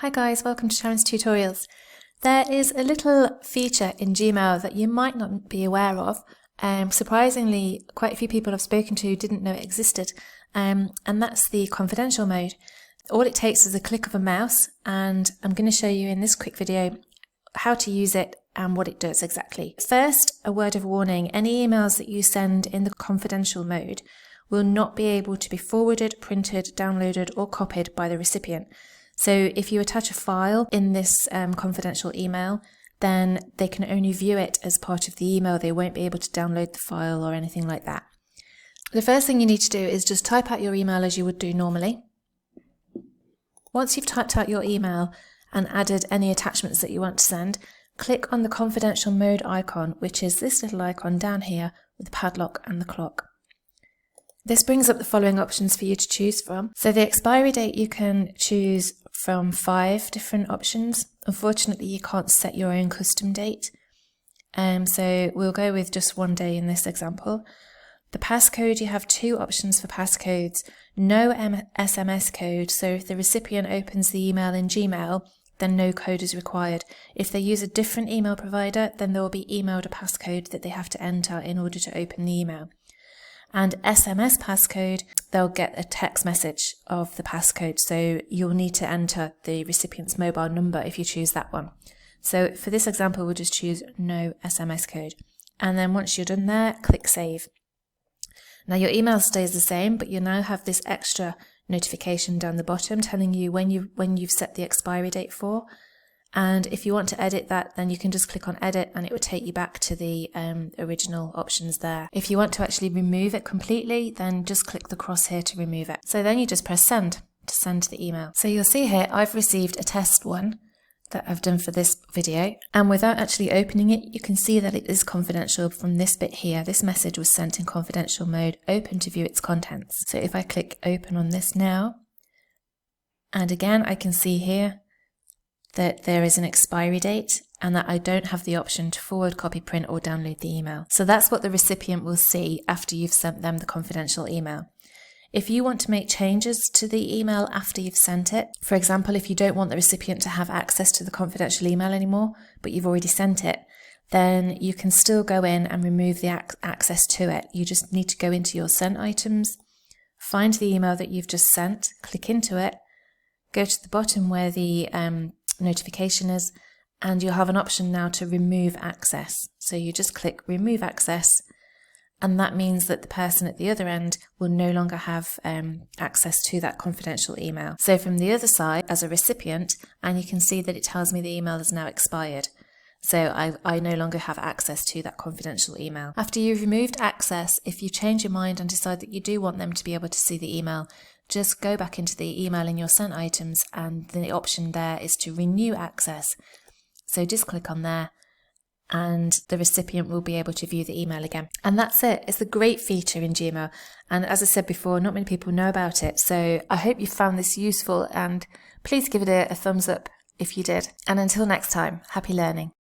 Hi guys, welcome to Sharon's Tutorials. There is a little feature in Gmail that you might not be aware of. Surprisingly, quite a few people I've spoken to didn't know it existed, and that's the confidential mode. All it takes is a click of a mouse, and I'm going to show you in this quick video how to use it and what it does exactly. First, a word of warning: any emails that you send in the confidential mode will not be able to be forwarded, printed, downloaded or copied by the recipient. So if you attach a file in this confidential email, then they can only view it as part of the email. They won't be able to download the file or anything like that. The first thing you need to do is just type out your email as you would do normally. Once you've typed out your email and added any attachments that you want to send, click on the confidential mode icon, which is this little icon down here with the padlock and the clock. This brings up the following options for you to choose from. So the expiry date, you can choose from 5 different options. Unfortunately, you can't set your own custom date. So we'll go with just 1 day in this example. The passcode, you have 2 options for passcodes. No SMS code, so if the recipient opens the email in Gmail, then no code is required. If they use a different email provider, then they will be emailed a passcode that they have to enter in order to open the email. And SMS passcode, they'll get a text message of the passcode, so you'll need to enter the recipient's mobile number if you choose that one. So for this example, we'll just choose no SMS code. And then once you're done there, click save. Now your email stays the same, but you now have this extra notification down the bottom telling you when you've set the expiry date for. And if you want to edit that, then you can just click on edit and it will take you back to the original options there. If you want to actually remove it completely, then just click the cross here to remove it. So then you just press send to send the email. So you'll see here I've received a test one that I've done for this video, and without actually opening it, you can see that it is confidential from this bit here. This message was sent in confidential mode, open to view its contents. So if I click open on this now, and again I can see here that there is an expiry date and that I don't have the option to forward, copy, print or download the email. So that's what the recipient will see after you've sent them the confidential email. If you want to make changes to the email after you've sent it, for example, if you don't want the recipient to have access to the confidential email anymore, but you've already sent it, then you can still go in and remove the access to it. You just need to go into your sent items, find the email that you've just sent, click into it, go to the bottom where the notification is, and you'll have an option now to remove access. So you just click remove access, and that means that the person at the other end will no longer have access to that confidential email. So from the other side, as a recipient, and you can see that it tells me the email is now expired. So I no longer have access to that confidential email. After you've removed access, if you change your mind and decide that you do want them to be able to see the email, just go back into the email in your sent items, and the option there is to renew access. So just click on there and the recipient will be able to view the email again. And that's it. It's a great feature in Gmail. And as I said before, not many people know about it. So I hope you found this useful, and please give it a thumbs up if you did. And until next time, happy learning.